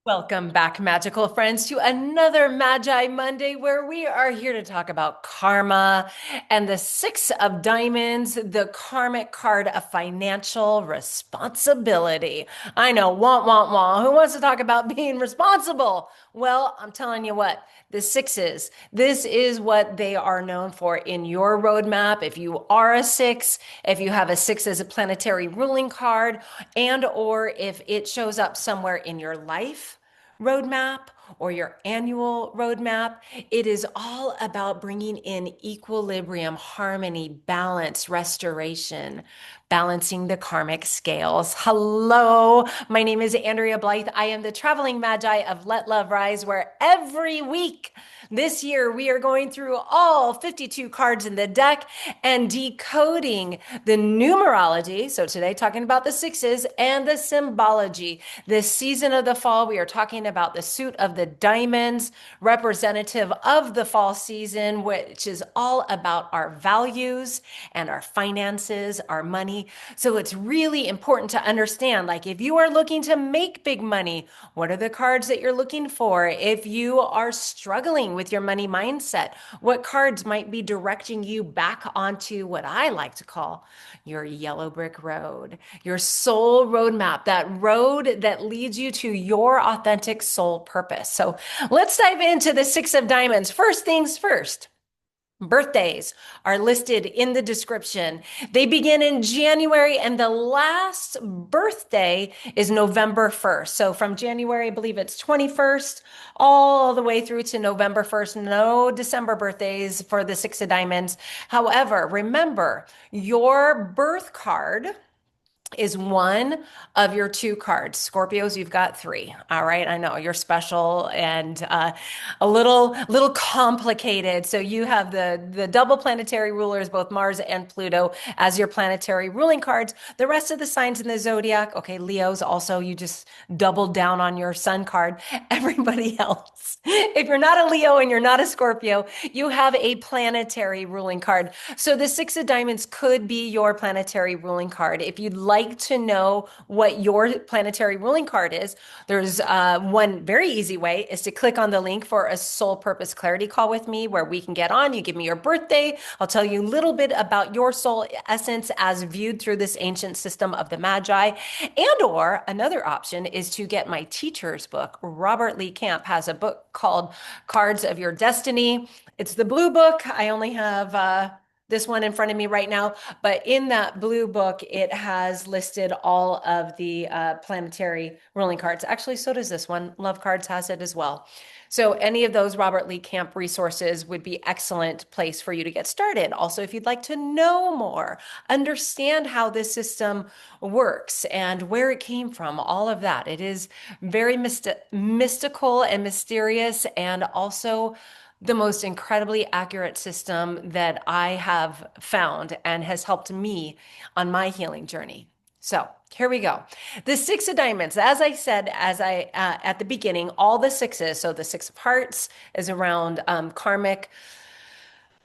Welcome back, magical friends, to another Magi Monday where we are here to talk about karma and the Six of Diamonds, the karmic card of financial responsibility. I know, wah, wah, wah. Who wants to talk about being responsible? Well, I'm telling you what, the sixes, this is what they are known for in your roadmap. If you are a six, if you have a six as a planetary ruling card, and or if it shows up somewhere in your life roadmap or your annual roadmap, it is all about bringing in equilibrium, harmony, balance, restoration, balancing the karmic scales. Hello, my name is Andrea Blythe. I am the traveling magi of Let Love Rise, where every week this year we are going through all 52 cards in the deck and decoding the numerology. So today talking about the sixes and the symbology. This season of the fall, we are talking about the suit of the diamonds, representative of the fall season, which is all about our values and our finances, our money. So it's really important to understand, like if you are looking to make big money, what are the cards that you're looking for? If you are struggling with your money mindset, what cards might be directing you back onto what I like to call your yellow brick road, your soul roadmap, that road that leads you to your authentic soul purpose. So let's dive into the Six of Diamonds. First things first. Birthdays are listed in the description. They begin in January, and the last birthday is November 1st. So from January, I believe it's 21st, all the way through to November 1st. No December birthdays for the Six of Diamonds. However, remember your birth card is one of your two cards. Scorpios, you've got three. All right, I know you're special and a little complicated. So you have the double planetary rulers, both Mars and Pluto, as your planetary ruling cards. The rest of the signs in the zodiac, okay, Leo's also, you just doubled down on your sun card. Everybody else, if you're not a Leo and you're not a Scorpio, you have a planetary ruling card. So the Six of Diamonds could be your planetary ruling card. If you'd like to know what your planetary ruling card is, there's one very easy way is to click on the link for a soul purpose clarity call with me where we can get on. You give me your birthday. I'll tell you a little bit about your soul essence as viewed through this ancient system of the Magi. And or another option is to get my teacher's book. Robert Lee Camp has a book called Cards of Your Destiny. It's the blue book. I only have this one in front of me right now, but in that blue book, it has listed all of the planetary ruling cards. Actually, so does this one. Love Cards has it as well. So any of those Robert Lee Camp resources would be excellent place for you to get started. Also, if you'd like to know more, understand how this system works and where it came from, all of that. It is very mystical and mysterious and also the most incredibly accurate system that I have found and has helped me on my healing journey. So here we go. The Six of Diamonds, as I said, at the beginning, all the sixes. So the Six of Hearts is around karmic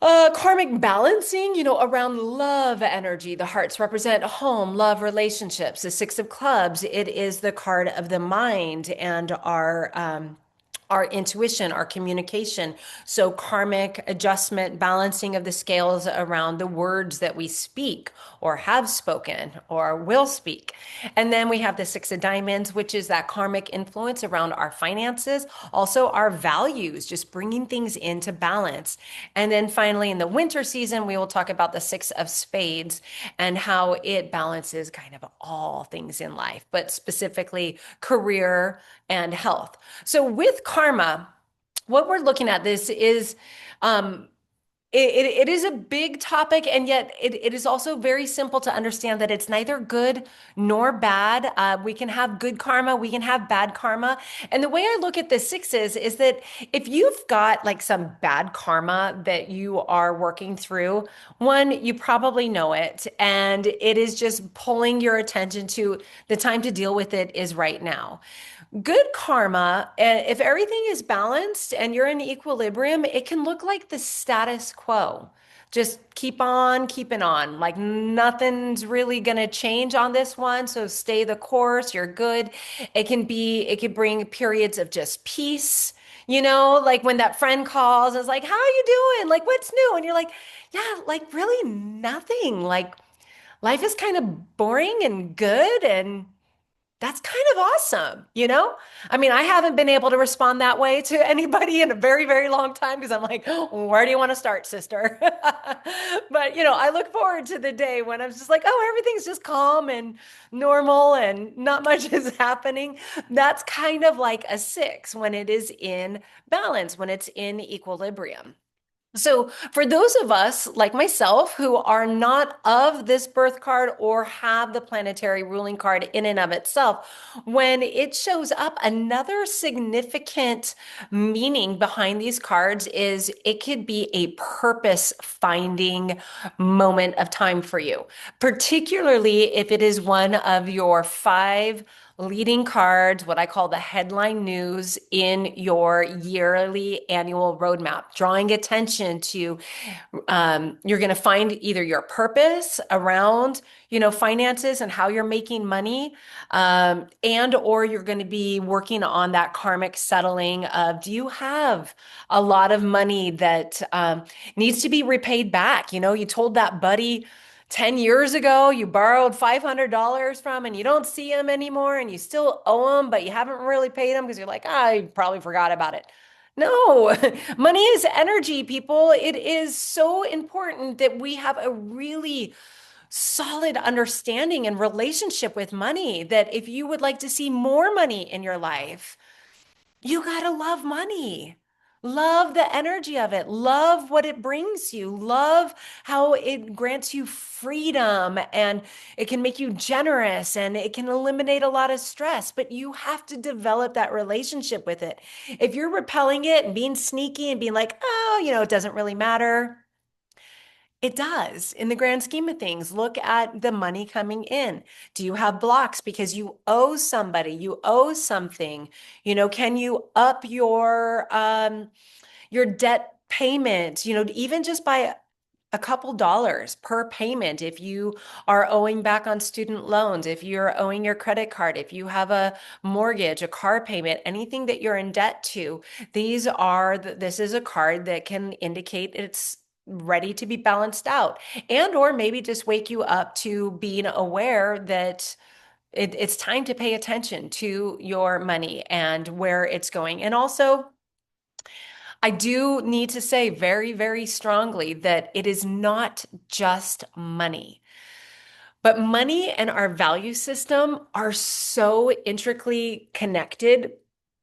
balancing, around love energy. The hearts represent home, love, relationships. The Six of Clubs, it is the card of the mind and our intuition, our communication. So karmic adjustment, balancing of the scales around the words that we speak or have spoken or will speak. And then we have the Six of Diamonds, which is that karmic influence around our finances, also our values, just bringing things into balance. And then finally, in the winter season, we will talk about the Six of Spades and how it balances kind of all things in life, but specifically career and health. So with karma, what we're looking at this is um, it is a big topic, and yet it is also very simple to understand that it's neither good nor bad. We can have good karma, we can have bad karma. And the way I look at the sixes is that if you've got like some bad karma that you are working through, one, you probably know it, and it is just pulling your attention to the time to deal with it is right now. Good karma, if everything is balanced and you're in equilibrium, it can look like the status quo. just keep on keeping on. Like nothing's really gonna change on this one. So stay the course. You're good. It could bring periods of just peace. Like when that friend calls and is like, "How are you doing? Like, what's new?" And you're like, "Yeah, like really nothing. Like life is kind of boring and good and that's kind of awesome. I mean, I haven't been able to respond that way to anybody in a very, very long time because I'm like, where do you want to start, sister? But, I look forward to the day when I'm just like, oh, everything's just calm and normal and not much is happening. That's kind of like a six when it is in balance, when it's in equilibrium. So, for those of us like myself who are not of this birth card or have the planetary ruling card in and of itself, when it shows up, another significant meaning behind these cards is it could be a purpose finding moment of time for you, particularly if it is one of your five leading cards, what I call the headline news in your yearly annual roadmap, drawing attention to you're going to find either your purpose around, finances and how you're making money, and or you're going to be working on that karmic settling of do you have a lot of money that needs to be repaid back? You told that buddy 10 years ago you borrowed $500 from and you don't see him anymore and you still owe him, but you haven't really paid him because you're like, I probably forgot about it. No, money is energy, people. It is so important that we have a really solid understanding and relationship with money that if you would like to see more money in your life, you gotta love money. Love the energy of it. Love what it brings you. Love how it grants you freedom and it can make you generous and it can eliminate a lot of stress, but you have to develop that relationship with it. If you're repelling it and being sneaky and being like, oh, it doesn't really matter. It does in the grand scheme of things. Look at the money coming in. Do you have blocks because you owe somebody, you owe something? Can you up your debt payment, even just by a couple dollars per payment if you are owing back on student loans, if you're owing your credit card, if you have a mortgage, a car payment, anything that you're in debt to, this is a card that can indicate it's ready to be balanced out and or maybe just wake you up to being aware that it's time to pay attention to your money and where it's going. And also, I do need to say very, very strongly that it is not just money. But money and our value system are so intricately connected,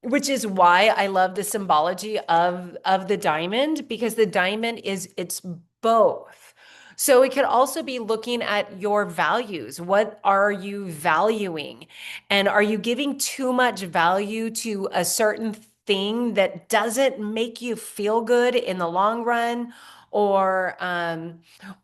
which is why I love the symbology of the diamond, because the diamond it's both. So it could also be looking at your values. What are you valuing? And are you giving too much value to a certain thing that doesn't make you feel good in the long run? Or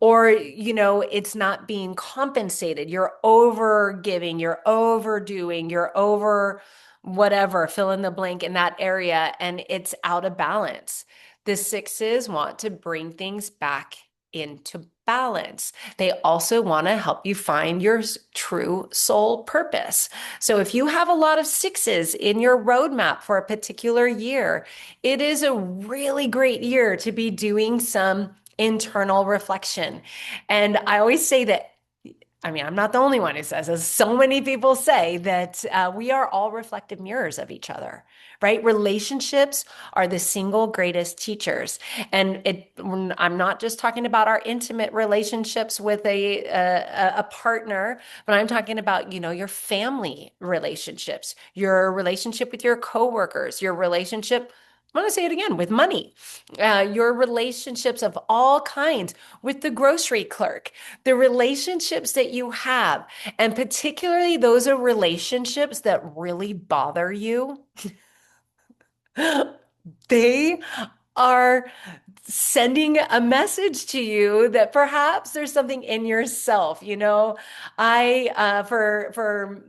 it's not being compensated. You're over giving, you're overdoing, you're over whatever, fill in the blank in that area, and it's out of balance. The sixes want to bring things back into balance. They also want to help you find your true soul purpose. So if you have a lot of sixes in your roadmap for a particular year, it is a really great year to be doing some internal reflection. And I always say that, I mean, I'm not the only one who says this. So many people say that we are all reflective mirrors of each other, right? Relationships are the single greatest teachers. And I'm not just talking about our intimate relationships with a partner, but I'm talking about, your family relationships, your relationship with your coworkers, your relationship, I'm going to say it again, with money, your relationships of all kinds with the grocery clerk, the relationships that you have, and particularly those are relationships that really bother you. They are sending a message to you that perhaps there's something in yourself. I for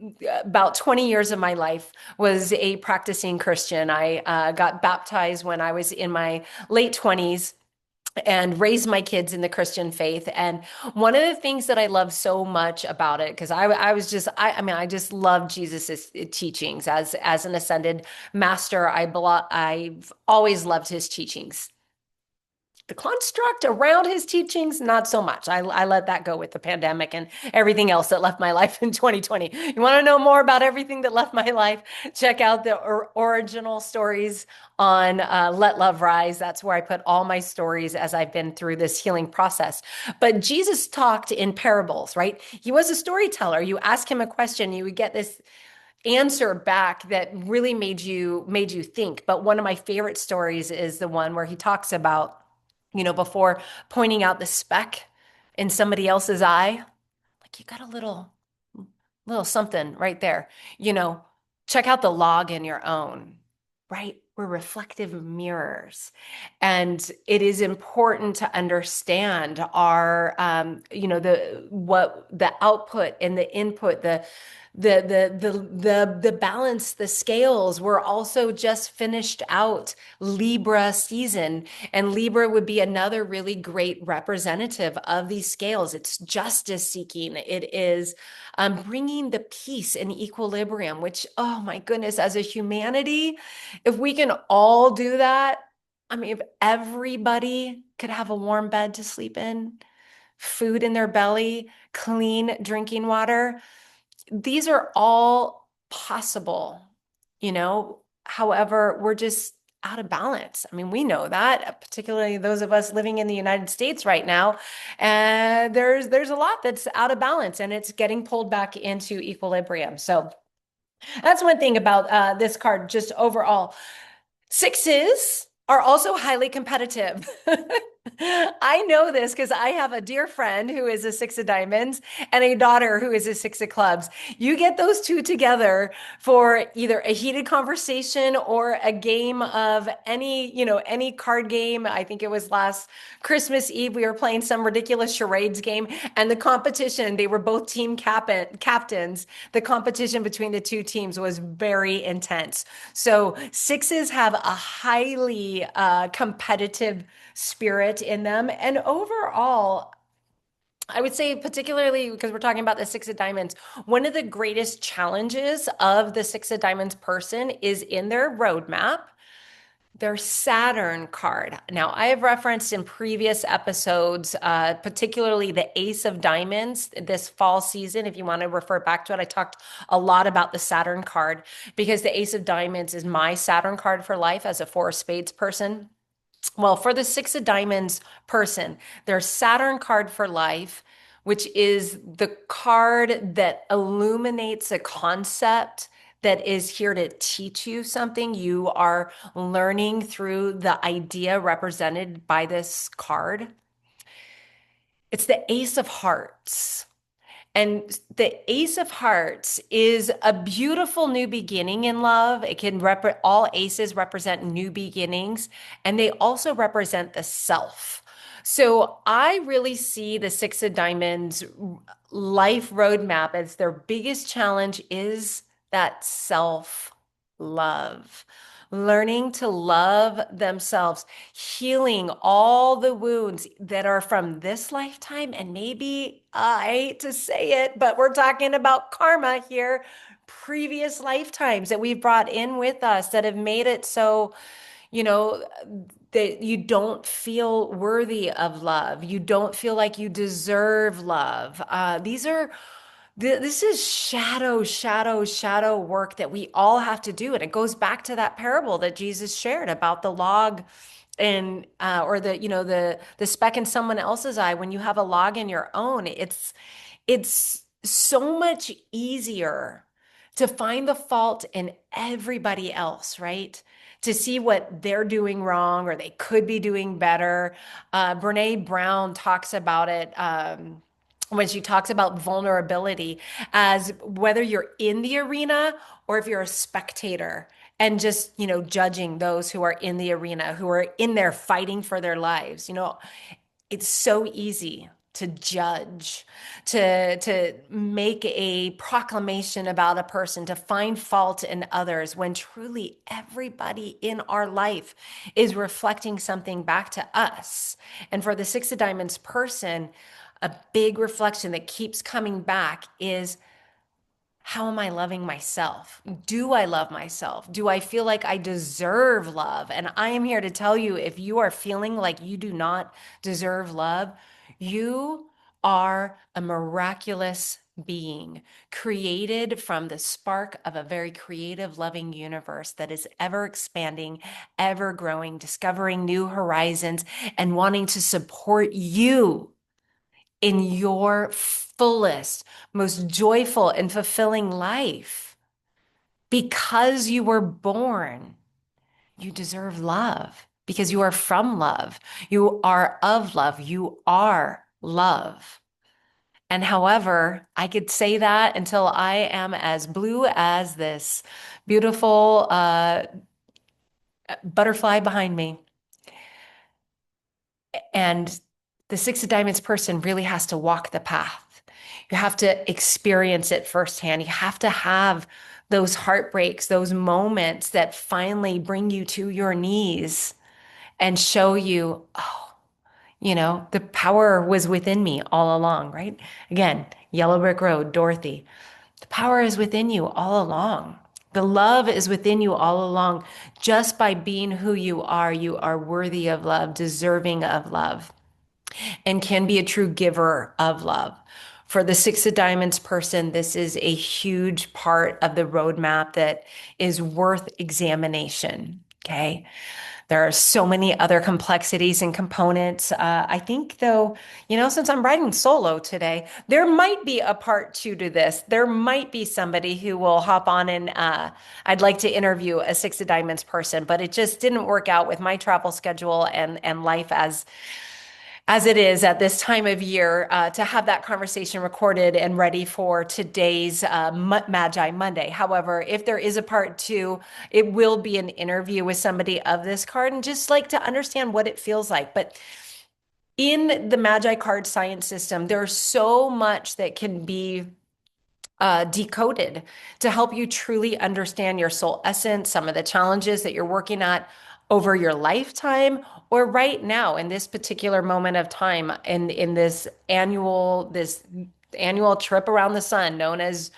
about 20 years of my life was a practicing Christian. I got baptized when I was in my late 20s. and raised my kids in the Christian faith. And one of the things that I love so much about it, because I was just, I mean, I just love Jesus's teachings as an ascended master. I've always loved his teachings. The construct around his teachings, not so much. I let that go with the pandemic and everything else that left my life in 2020. You want to know more about everything that left my life? Check out the original stories on Let Love Rise. That's where I put all my stories as I've been through this healing process. But Jesus talked in parables, right? He was a storyteller. You ask him a question, you would get this answer back that really made you think. But one of my favorite stories is the one where he talks about, before pointing out the speck in somebody else's eye, like you got a little something right there. You know, check out the log in your own, right? We're reflective mirrors. And it is important to understand our the output and the input, the balance, the scales. We're also just finished out Libra season, and Libra would be another really great representative of these scales. It's justice seeking. It is bringing the peace and equilibrium, which, oh my goodness, as a humanity, if we can all do that, I mean, if everybody could have a warm bed to sleep in, food in their belly, clean drinking water, these are all possible, you know. However, we're just out of balance. I mean, we know that, particularly those of us living in the United States right now. And there's a lot that's out of balance and it's getting pulled back into equilibrium. So that's one thing about this card, just overall. Sixes are also highly competitive. I know this because I have a dear friend who is a six of diamonds and a daughter who is a six of clubs. You get those two together for either a heated conversation or a game of any card game. I think it was last Christmas Eve. We were playing some ridiculous charades game, and the competition, they were both team captains. The competition between the two teams was very intense. So sixes have a highly competitive spirit in them. And overall, I would say, particularly because we're talking about the six of diamonds, one of the greatest challenges of the six of diamonds person is in their roadmap, their Saturn card. Now, I have referenced in previous episodes, particularly the Ace of Diamonds this fall season. If you want to refer back to it, I talked a lot about the Saturn card because the Ace of Diamonds is my Saturn card for life as a Four of Spades person. Well, for the Six of Diamonds person, their Saturn card for life, which is the card that illuminates a concept that is here to teach you something. You are learning through the idea represented by this card. It's the Ace of Hearts. And the Ace of Hearts is a beautiful new beginning in love. It can all aces represent new beginnings, and they also represent the self. So I really see the Six of Diamonds life roadmap as their biggest challenge is that self love. Learning to love themselves, healing all the wounds that are from this lifetime. And maybe I hate to say it, but we're talking about karma here, previous lifetimes that we've brought in with us that have made it so, you know, that you don't feel worthy of love. You don't feel like you deserve love. This is shadow work that we all have to do. And it goes back to that parable that Jesus shared about the log and or the speck in someone else's eye. When you have a log in your own, it's so much easier to find the fault in everybody else, right? To see what they're doing wrong or they could be doing better. Brene Brown talks about it. When she talks about vulnerability as whether you're in the arena or if you're a spectator and just, judging those who are in the arena, who are in there fighting for their lives. It's so easy to judge, to make a proclamation about a person, to find fault in others, when truly everybody in our life is reflecting something back to us. And for the Six of Diamonds person, a big reflection that keeps coming back is, how am I loving myself? Do I love myself? Do I feel like I deserve love? And I am here to tell you, if you are feeling like you do not deserve love, you are a miraculous being created from the spark of a very creative, loving universe that is ever expanding, ever growing, discovering new horizons, and wanting to support you in your fullest, most joyful and fulfilling life. Because you were born, you deserve love because you are from love. You are of love. You are love. And however, I could say that until I am as blue as this beautiful butterfly behind me. And the Six of Diamonds person really has to walk the path. You have to experience it firsthand. You have to have those heartbreaks, those moments that finally bring you to your knees and show you, oh, the power was within me all along, right? Again, Yellow Brick Road, Dorothy. The power is within you all along. The love is within you all along. Just by being who you are worthy of love, deserving of love, and can be a true giver of love. For the Six of Diamonds person, this is a huge part of the roadmap that is worth examination. Okay. There are so many other complexities and components. I think, though, since I'm riding solo today, there might be a part two to this. There might be somebody who will hop on and I'd like to interview a Six of Diamonds person, but it just didn't work out with my travel schedule and life as it is at this time of year, to have that conversation recorded and ready for today's Magi Monday. However, if there is a part two, it will be an interview with somebody of this card and just like to understand what it feels like. But in the Magi card science system, there's so much that can be decoded to help you truly understand your soul essence, some of the challenges that you're working at over your lifetime or right now in this particular moment of time in this annual trip around the sun known as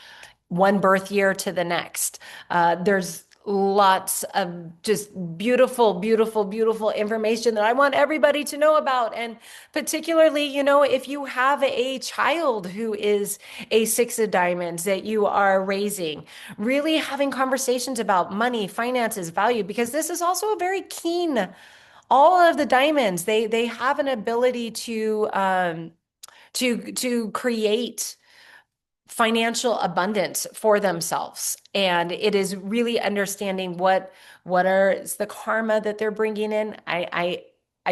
one birth year to the next. There's lots of just beautiful, beautiful, beautiful information that I want everybody to know about. And particularly, if you have a child who is a Six of Diamonds that you are raising, really having conversations about money, finances, value, because this is also a very keen, all of the diamonds, they have an ability to create financial abundance for themselves. And it is really understanding what is the karma that they're bringing in. I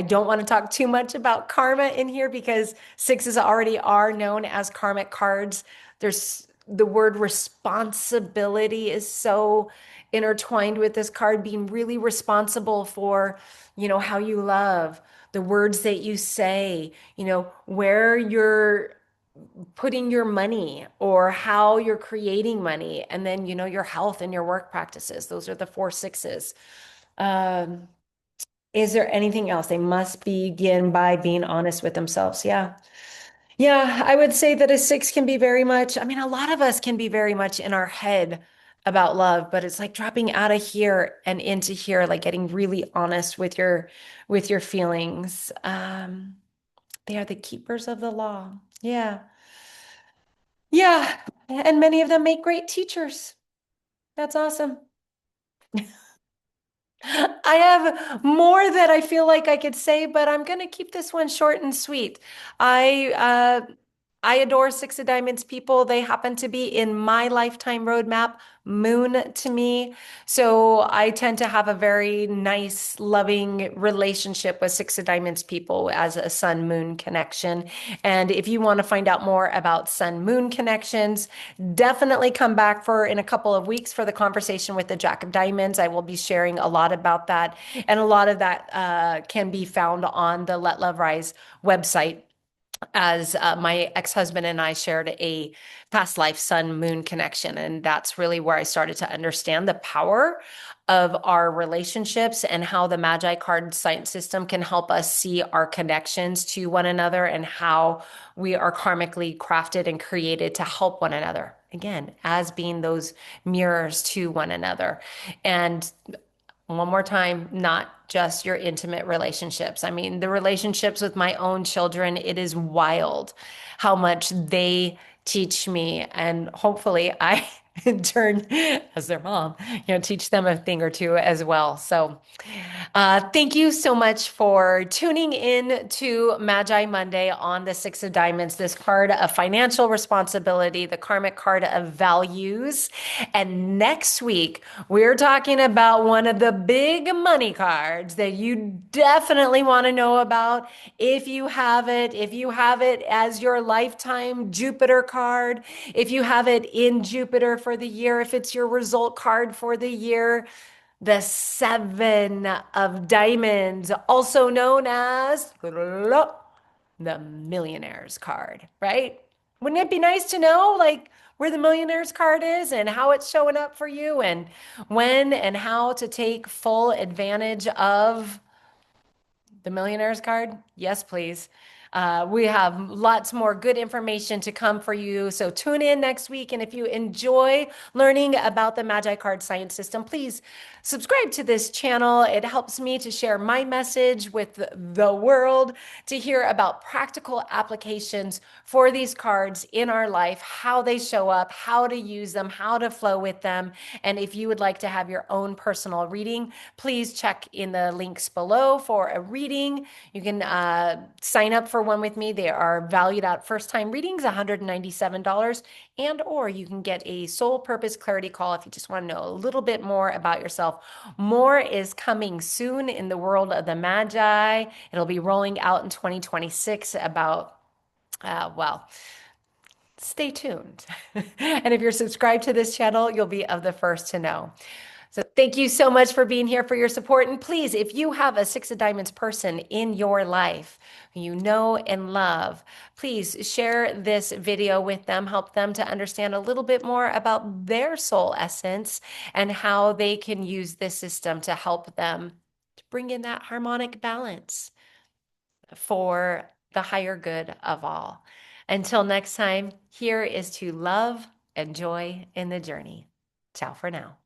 don't want to talk too much about karma in here because sixes already are known as karmic cards. There's the word responsibility is so intertwined with this card, being really responsible for, how you love, the words that you say, where you're putting your money or how you're creating money, and then your health and your work practices. Those are the four sixes. um is there anything else? They must begin by being honest with themselves. Yeah, I would say that a six can be very much, I mean, a lot of us can be very much in our head about love, but it's like dropping out of here and into here, like getting really honest with your feelings. They are the keepers of the law. Yeah, and many of them make great teachers. That's awesome. I have more that I feel like I could say, but I'm going to keep this one short and sweet. I I adore Six of Diamonds people. They happen to be in my lifetime roadmap, moon to me. So I tend to have a very nice, loving relationship with Six of Diamonds people as a sun moon connection. And if you want to find out more about sun moon connections, definitely come back for in a couple of weeks for the conversation with the Jack of Diamonds. I will be sharing a lot about that. And a lot of that can be found on the Let Love Rise website. as my ex-husband and I shared a past life sun moon connection. And that's really where I started to understand the power of our relationships and how the Magi card science system can help us see our connections to one another and how we are karmically crafted and created to help one another. Again, as being those mirrors to one another. And one more time, not just your intimate relationships. I mean, the relationships with my own children, it is wild how much they teach me. And hopefully, I, in turn, as their mom, teach them a thing or two as well. So, thank you so much for tuning in to Magi Monday on the Six of Diamonds, this card of financial responsibility, the karmic card of values. And next week, we're talking about one of the big money cards that you definitely want to know about if you have it as your lifetime Jupiter card, if you have it in Jupiter for the year, if it's your result card for the year, the Seven of Diamonds, also known as the Millionaire's card, right? Wouldn't it be nice to know, like, where the Millionaire's card is and how it's showing up for you and when and how to take full advantage of the Millionaire's card? Yes, please. We have lots more good information to come for you. So tune in next week. And if you enjoy learning about the Magi Card Science System, please subscribe to this channel. It helps me to share my message with the world, to hear about practical applications for these cards in our life, how they show up, how to use them, how to flow with them. And if you would like to have your own personal reading, please check in the links below for a reading. You can sign up for one with me. They are valued at first time readings, $197, and or you can get a soul purpose clarity call if you just want to know a little bit more about yourself. More is coming soon in the world of the Magi. It'll be rolling out in 2026 about well, stay tuned. And if you're subscribed to this channel, you'll be of the first to know. So thank you so much for being here, for your support. And please, if you have a Six of Diamonds person in your life who you know and love, please share this video with them, help them to understand a little bit more about their soul essence and how they can use this system to help them to bring in that harmonic balance for the higher good of all. Until next time, here is to love and joy in the journey. Ciao for now.